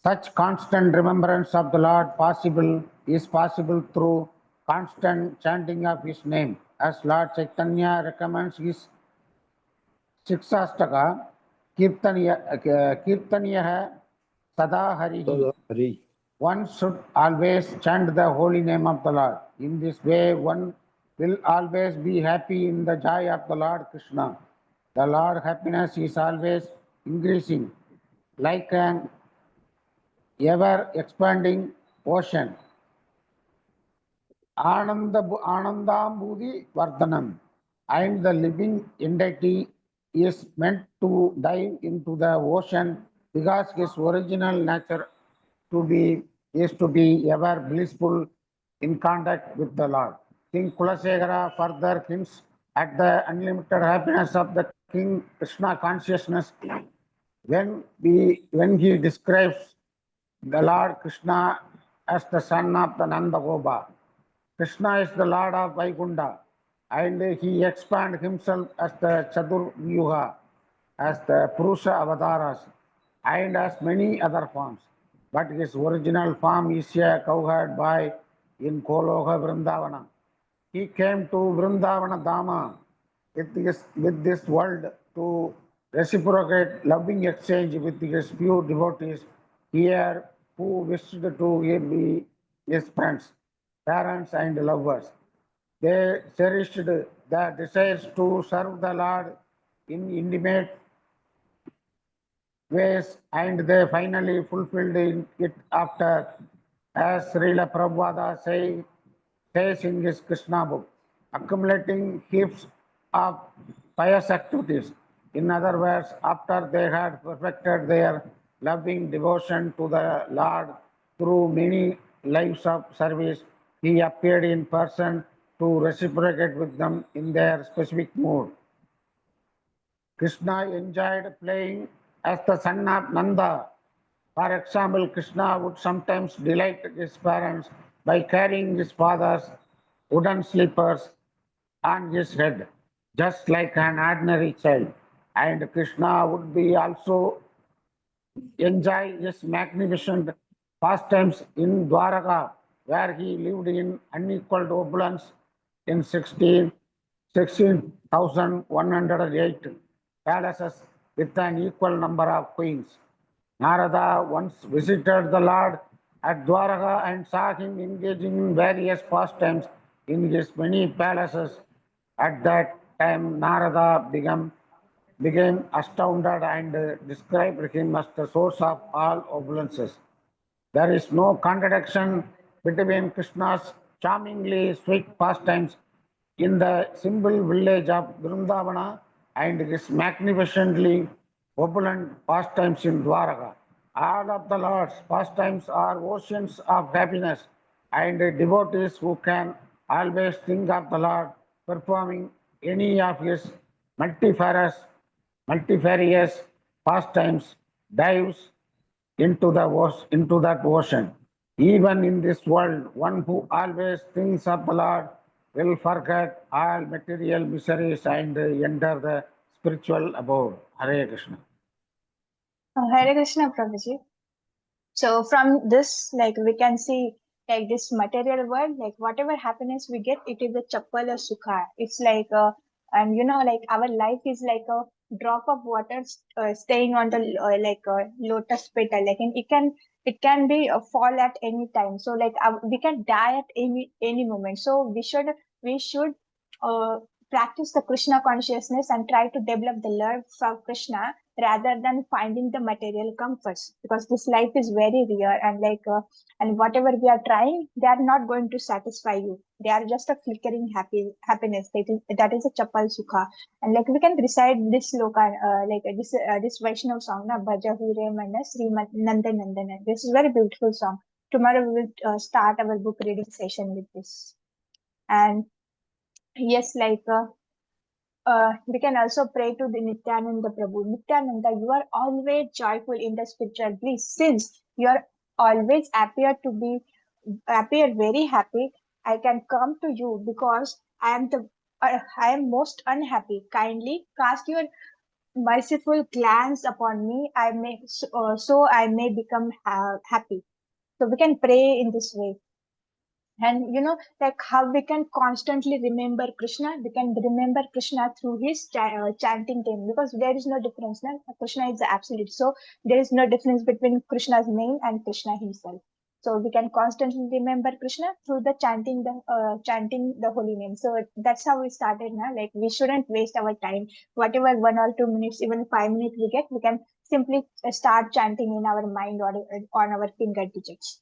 Such constant remembrance of the Lord is possible through constant chanting of His name, as Lord Chaitanya recommends his शिक्षाष्टक कीर्तनीय सदा Hari. Hari. One should always chant the holy name of the Lord. In this way, one will always be happy in the joy of the Lord Krishna. The Lord happiness is always increasing, like an ever expanding ocean. Anandambudi Vardhanam, and the living entity is meant to dive into the ocean because his original nature to be is to be ever blissful in contact with the Lord. King Kulasegara further hints at the unlimited happiness of the King Krishna consciousness when he describes the Lord Krishna as the son of the Nanda Gopa. Krishna is the Lord of Vaikunta, and he expands himself as the Chaturvyuha, as the Purusha avatars, and as many other forms. But his original form is a cowherd boy in Koloha Vrindavana. He came to Vrindavana Dama with this world to reciprocate loving exchange with his few devotees here who wished to be his friends, parents, and lovers. They cherished the desires to serve the Lord in intimate ways, and they finally fulfilled it after, as Srila Prabhupada says in his Krishna book, accumulating heaps of pious activities. In other words, after they had perfected their loving devotion to the Lord through many lives of service, he appeared in person to reciprocate with them in their specific mood. Krishna enjoyed playing as the son of Nanda For example, Krishna would sometimes delight his parents by carrying his father's wooden slippers on his head, just like an ordinary child. And Krishna would be also enjoy his magnificent pastimes in Dwaraka, where he lived in unequaled opulence in 16,108 palaces with an equal number of queens. Narada once visited the Lord at Dwaraka and saw him engaging in various pastimes in his many palaces. At that time, Narada became astounded and described him as the source of all opulences. There is no contradiction between Krishna's charmingly sweet pastimes in the simple village of Vrindavana and his magnificently opulent pastimes in Dwaraka. All of the Lord's pastimes are oceans of happiness, and devotees who can always think of the Lord performing any of his multifarious, multifarious pastimes dives into that ocean. Even in this world, one who always thinks of the Lord will forget all material miseries and enter the spiritual abode. Hare Krishna. Hare Krishna, Prabhuji. So from this, like we can see, like this material world, like whatever happiness we get, it is a chappal or sukha. It's like, and like our life is like a drop of water staying on the like lotus petal. Like, and it can be a fall at any time. So like we can die at any moment. So we should uh, practice the Krishna consciousness and try to develop the love for Krishna rather than finding the material comforts, because this life is very rare, and and whatever we are trying, they are not going to satisfy you. They are just a flickering happiness. That is a chapal sukha. And like we can recite this sloka, this Vaishnav song, na Bhaja Hure Mana Sri Nanda Nandana. This is very beautiful song. Tomorrow we will start our book reading session with this. And yes, we can also pray to the Nityananda Prabhu. Nityananda, you are always joyful in the spiritual bliss. Since you are always appear very happy, I can come to you because I am most unhappy. Kindly cast your merciful glance upon me. So I may become happy. So we can pray in this way. And like how we can constantly remember Krishna, we can remember Krishna through his chanting name, because there is no difference. No? Krishna is the absolute, so there is no difference between Krishna's name and Krishna himself. So we can constantly remember Krishna through the chanting the holy name. So that's how we started now. Like we shouldn't waste our time. Whatever 1 or 2 minutes, even 5 minutes we get, we can simply start chanting in our mind or on our finger digits.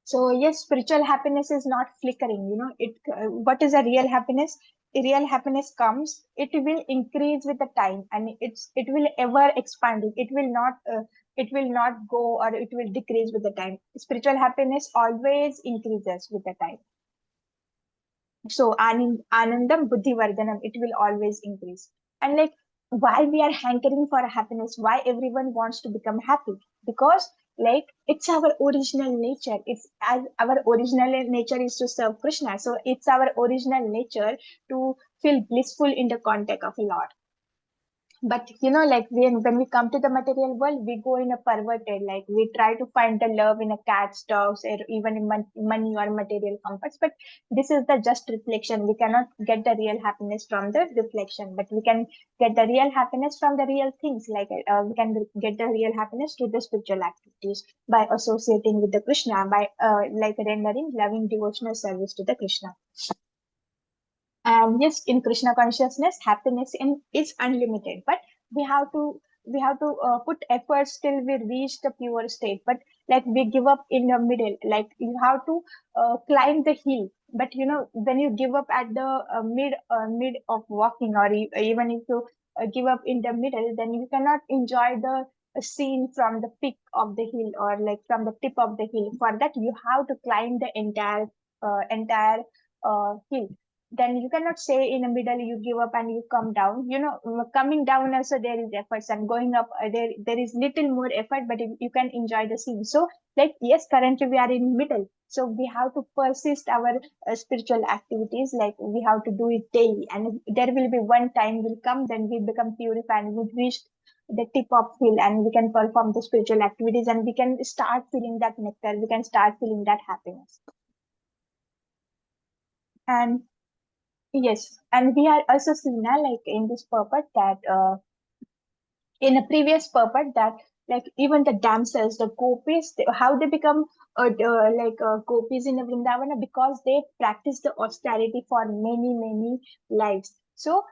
So yes, spiritual happiness is not flickering. What is a real happiness? A real happiness comes. It will increase with the time, and it will ever expanding. It will not go, or it will decrease with the time. Spiritual happiness always increases with the time. So anandam buddhi vardhanam, it will always increase. And like why we are hankering for happiness, why everyone wants to become happy, because like it's our original nature. It's as our original nature is to serve Krishna, so it's our original nature to feel blissful in the contact of a Lord. But like when we come to the material world, we go in a perverted, like we try to find the love in a cat's, dogs, or even in money or material comforts. But this is the just reflection. We cannot get the real happiness from the reflection, but we can get the real happiness from the real things. Like we can get the real happiness through the spiritual activities by associating with the Krishna, by like rendering loving devotional service to the Krishna. And yes, in Krishna consciousness, happiness is unlimited, but we have to put efforts till we reach the pure state. But like we give up in the middle, like you have to climb the hill. But when you give up at the mid of walking, or even if you give up in the middle, then you cannot enjoy the scene from the peak of the hill, or like from the tip of the hill. For that, you have to climb the entire hill. then you cannot say in the middle you give up and you come down. Coming down also there is efforts, and going up there is little more effort, but you can enjoy the scene. So like, yes, currently we are in middle, so we have to persist our spiritual activities, like we have to do it daily, and there will be one time will come, then we become purified and we reach the tip of hill, and we can perform the spiritual activities, and we can start feeling that nectar, we can start feeling that happiness. And yes, and we are also seen now, like in this purport, that in a previous purport, that like even the damsels, the gopis, how they become gopis in Vrindavana, because they practice the austerity for many lives. So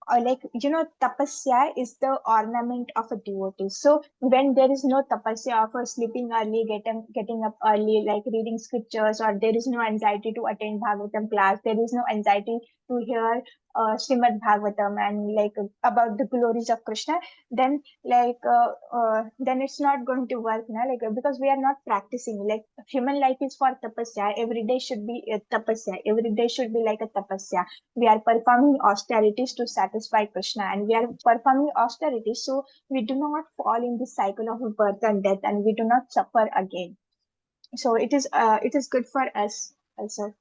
tapasya is the ornament of a devotee. So when there is no tapasya of sleeping early, getting up early, like reading scriptures, or there is no anxiety to attend Bhagavatam class, there is no anxiety to hear Srimad Bhagavatam and like about the glories of Krishna, then then it's not going to work now, because we are not practicing. Like human life is for tapasya. Every day should be a tapasya. Every day should be like a tapasya. We are performing austerities to satisfy Krishna, and we are performing austerities so we do not fall in the cycle of birth and death, and we do not suffer again. So it is good for us also.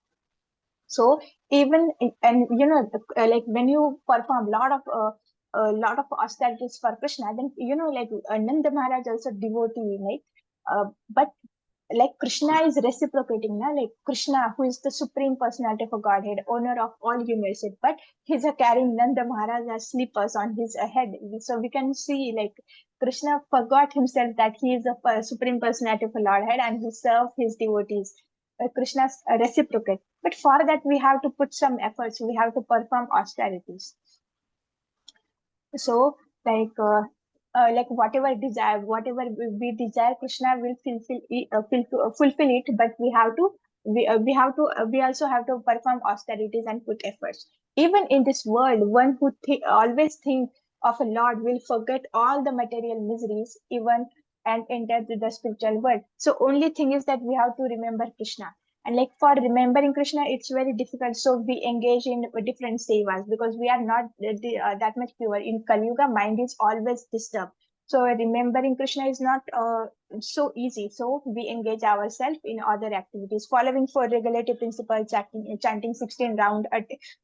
So even and like when you perform a lot of austerities for Krishna, then like Nanda Maharaj also devotee, right? But like Krishna is reciprocating now, like Krishna, who is the supreme personality of a Godhead, owner of all universe, but he's carrying Nanda Maharaj as slippers on his head. So we can see like Krishna forgot himself that he is the supreme personality of a Lordhead, and he serves his devotees. Krishna's reciprocate, but for that we have to put some efforts. We have to perform austerities. So like whatever desire, whatever we desire, Krishna will fulfill it, but we also have to perform austerities and put efforts. Even in this world, one who always think of a Lord will forget all the material miseries, even, and enter to the spiritual world. So only thing is that we have to remember Krishna. And like for remembering Krishna, it's very difficult. So we engage in different sevas, because we are not that much pure. In Kali Yuga, mind is always disturbed. So remembering Krishna is not so easy. So we engage ourselves in other activities, following four regulative principles, chanting 16 round,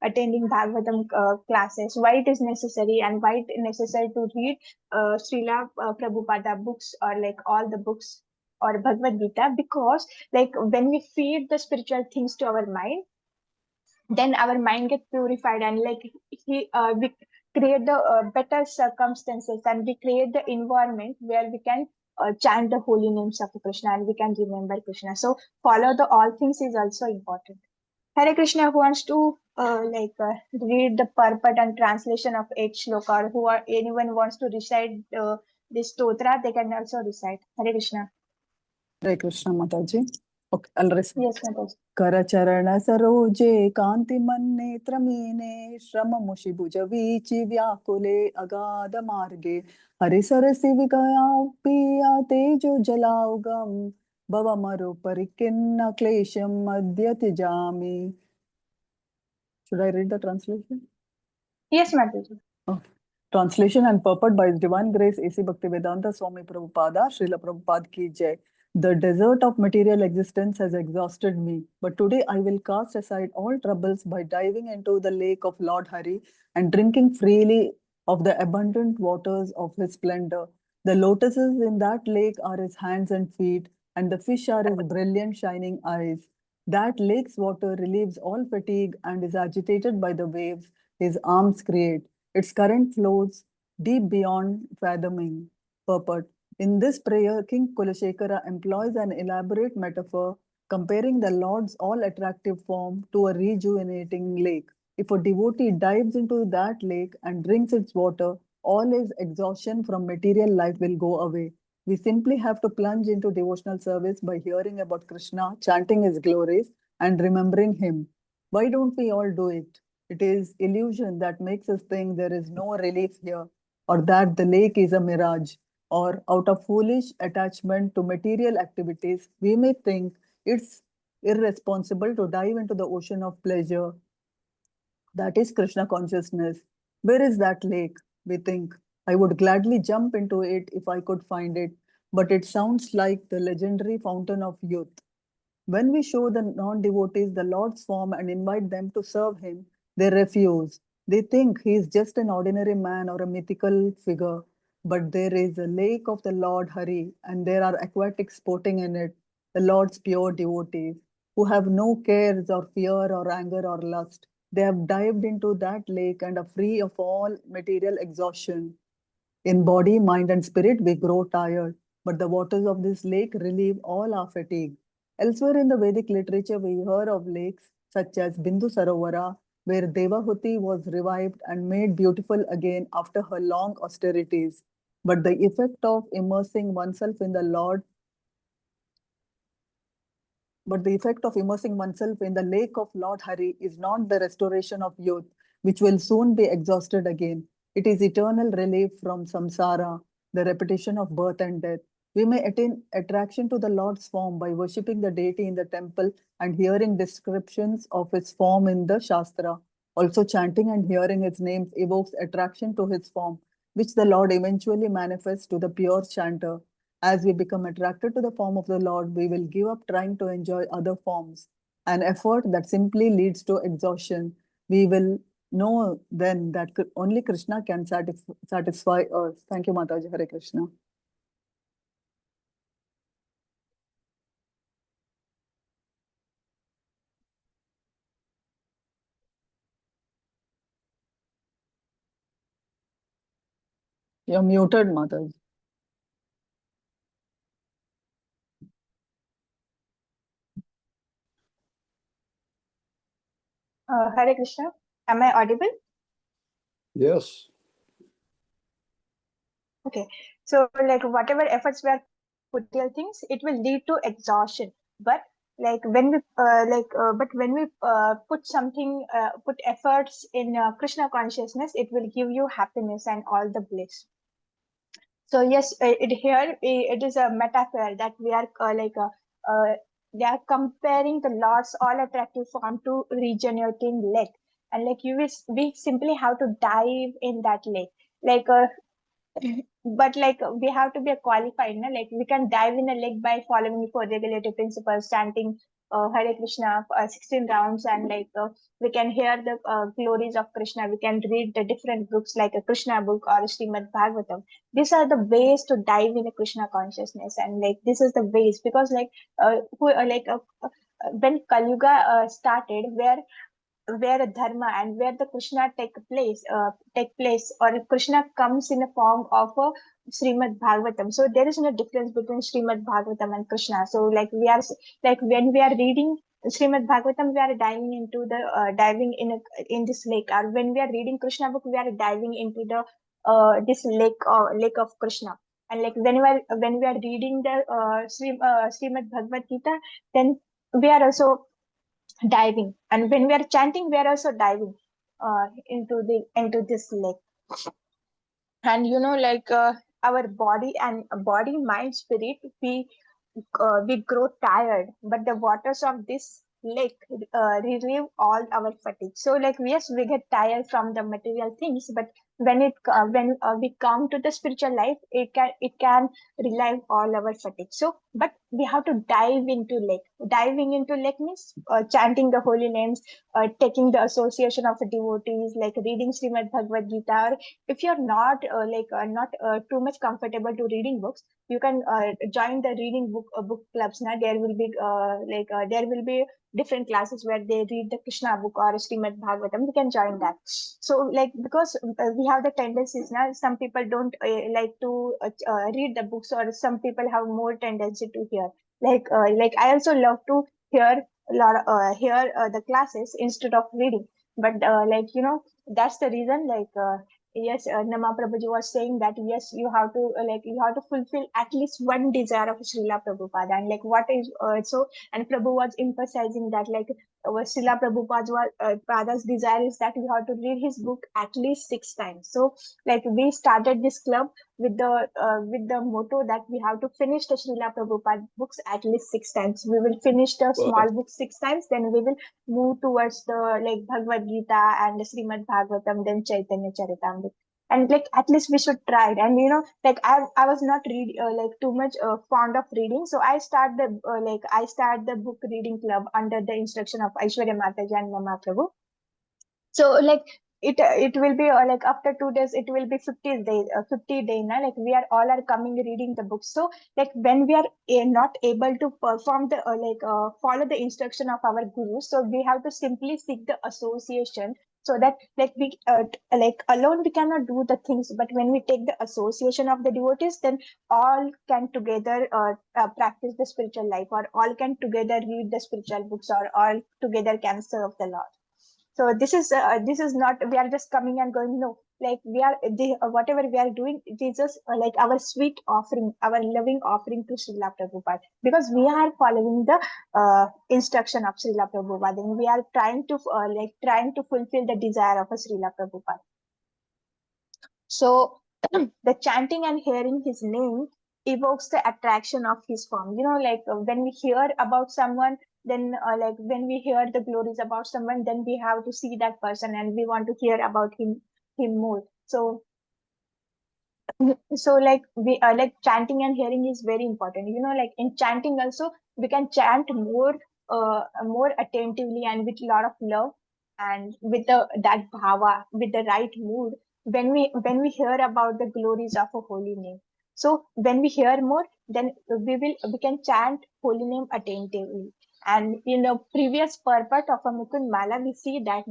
attending Bhagavatam classes. Why it is necessary, and why it is necessary to read Srila Prabhupada books, or like all the books, or Bhagavad Gita, because like when we feed the spiritual things to our mind, then our mind gets purified, and like we create the better circumstances, and we create the environment where we can chant the holy names of Krishna, and we can remember Krishna. So follow the all things is also important. Hare Krishna, who wants to read the purport and translation of each shloka, or anyone wants to recite this stotra, they can also recite. Hare Krishna. Hare Krishna, Mataji. Okay, I'll recite. Yes, Mataji. करचरण सरोजे कांतिमन्नेत्र मीने श्रममुषि भुजवीचि व्याकुले अगाध मार्गे हरिसरसि विकयापिया तेजो जलाउगम भवमरु परिकिन्न क्लेशम अद्य त्यजामि. Should I read the translation? Yes, Mataji. Okay. Translation and purport by His Divine Grace A.C. Bhaktivedanta Swami Prabhupada, Srila Prabhupada ki jai. The desert of material existence has exhausted me, but today I will cast aside all troubles by diving into the lake of Lord Hari and drinking freely of the abundant waters of His splendor. The lotuses in that lake are His hands and feet, and the fish are His brilliant shining eyes. That lake's water relieves all fatigue and is agitated by the waves His arms create. Its current flows deep beyond fathoming. Purport. In this prayer, King Kulashekara employs an elaborate metaphor comparing the Lord's all-attractive form to a rejuvenating lake. If a devotee dives into that lake and drinks its water, all his exhaustion from material life will go away. We simply have to plunge into devotional service by hearing about Krishna, chanting his glories, and remembering him. Why don't we all do it? It is illusion that makes us think there is no relief here, or that the lake is a mirage, or out of foolish attachment to material activities, we may think it's irresponsible to dive into the ocean of pleasure That is Krishna consciousness. Where is that lake? We think. I would gladly jump into it if I could find it, but it sounds like the legendary fountain of youth. When we show the non devotees the Lord's form and invite them to serve Him, they refuse. They think He is just an ordinary man or a mythical figure. But there is a lake of the Lord Hari, and there are aquatic sporting in it, the Lord's pure devotees, who have no cares or fear or anger or lust. They have dived into that lake and are free of all material exhaustion. In body, mind, and spirit, we grow tired, but the waters of this lake relieve all our fatigue. Elsewhere in the Vedic literature, we hear of lakes such as Bindu Sarovara, where Devahuti was revived and made beautiful again after her long austerities. But the effect of immersing oneself in the Lord but the effect of immersing oneself in the lake of Lord Hari is not the restoration of youth, which will soon be exhausted again. It is eternal relief from samsara, the repetition of birth and death. We may attain attraction to the Lord's form by worshipping the deity in the temple and hearing descriptions of his form in the Shastra. Also, chanting and hearing his names evokes attraction to his form, which the Lord eventually manifests to the pure chanter. As we become attracted to the form of the Lord, we will give up trying to enjoy other forms, an effort that simply leads to exhaustion. We will know then that only Krishna can satisfy us. Thank you, Mataji. Hare Krishna. You're muted, Mataji. Hare Krishna. Am I audible? Yes. Okay. So like whatever efforts we are putting things, it will lead to exhaustion. But but when we put something, put efforts in Krishna consciousness, it will give you happiness and all the bliss. So yes, it is a metaphor that we are they are comparing the Lord's all attractive form to regenerating lake, and like we simply have to dive in that lake, like but like we have to be a qualified, no? Like we can dive in a lake by following four regulative principles, chanting Hare Krishna 16 rounds, and we can hear the glories of Krishna. We can read the different books like a Krishna book or Srimad Bhagavatam. These are the ways to dive in a Krishna consciousness, and like this is the ways because when Kali Yuga started, where dharma and where the Krishna take place, or Krishna comes in the form of a Srimad Bhagavatam. So there is no difference between Srimad Bhagavatam and Krishna. So like when we are reading Srimad Bhagavatam, we are diving into the diving in this lake, or when we are reading Krishna book, we are diving into the this lake of Krishna. And like when we are reading the Srimad Bhagavad Gita, then we are also diving, and when we are chanting we are also diving into this lake. And our body, mind, spirit, we grow tired, but the waters of this lake relieve all our fatigue. So like yes, we get tired from the material things, but when we come to the spiritual life, it can relieve all our fatigue. So but we have to dive into lake. Diving into lake means chanting the holy names, taking the association of devotees, like reading Srimad Bhagavad Gita. Or if you're not too much comfortable to reading books, you can join the reading book clubs. Now there will be different classes where they read the Krishna book or Srimad Bhagavatam. We can join that. So like because we have the tendencies now, some people don't like to read the books, or some people have more tendency to hear. Like I also love to hear the classes instead of reading. But that's the reason, yes, Nama Prabhuji was saying that yes, you have to fulfill at least one desire of Srila Prabhupada. And like what is so, and Prabhu was emphasizing that like Srila Prabhupada's desire is that we have to read his book at least 6 times. So like we started this club with the motto that we have to finish the Srila Prabhupada books at least 6 times. We will finish the small book 6 times, then we will move towards the like Bhagavad Gita and the Srimad Bhagavatam, then Chaitanya Charitamrita. And like at least we should try it. And like I was not like too much fond of reading, so I start the book reading club under the instruction of Aishwarya Mataji and Mama Prabhu. So like it will be like after 2 days it will be 50 days 50 day now, like we are all are coming reading the book. So like when we are not able to perform the follow the instruction of our guru, so we have to simply seek the association, so that like we like alone we cannot do the things, but when we take the association of the devotees, then all can together practice the spiritual life, or all can together read the spiritual books, or all together can serve the Lord. So this is not we are just coming and going. No, like we are whatever we are doing, it is just like our sweet offering, our loving offering to Srila Prabhupada, because we are following the instruction of Srila Prabhupada, and we are trying to fulfill the desire of a Srila Prabhupada. So the chanting and hearing his name evokes the attraction of his form. Like when we hear about someone, then like when we hear the glories about someone, then we have to see that person and we want to hear about him more. So like we like chanting and hearing is very important. Like in chanting also we can chant more attentively and with a lot of love, and with that bhava, with the right mood, when we hear about the glories of a holy name. So when we hear more, then we can chant holy name attentively. And in the previous purport of a Mukund Mala, we see that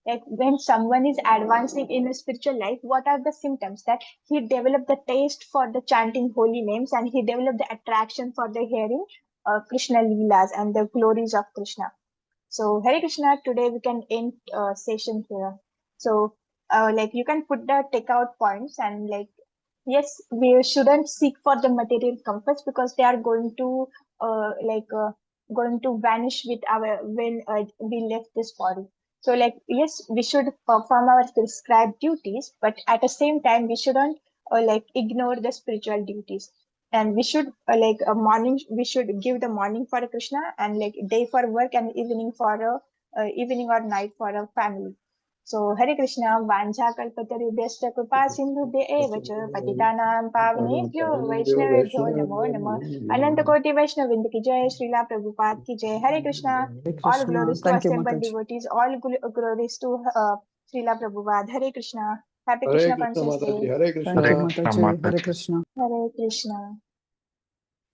like when someone is advancing in a spiritual life, what are the symptoms? That he developed the taste for the chanting holy names, and he developed the attraction for the hearing Krishna Leelas and the glories of Krishna. So Hare Krishna, today we can end session here. So like you can put the takeout points, and like yes, we shouldn't seek for the material comforts, because they are going to vanish with our when we left this body. So like yes, we should perform our prescribed duties, but at the same time we shouldn't like ignore the spiritual duties. And we should morning we should give the morning for Krishna, and like day for work, and evening for evening or night for a family. So Hare Krishna, Vancha Kalpatarubhyascha Kripa Sindhubhya eva cha Patitanam Pavanebhyo Vaishnavebhyo Namo Namah. Ananta Koti Vaishnavrind ki Jai, Srila Prabhupada ki Jai. Hare Krishna. Hare All Krishna. glories to Thank you, assembled Mataji. devotees. All glories to Srila Prabhupada. Hare Krishna. Happy Hare Krishna Krishna Conscious Mataji, Day. Hare Thank you, Krishna. Mataji. Hare Krishna. Hare Krishna.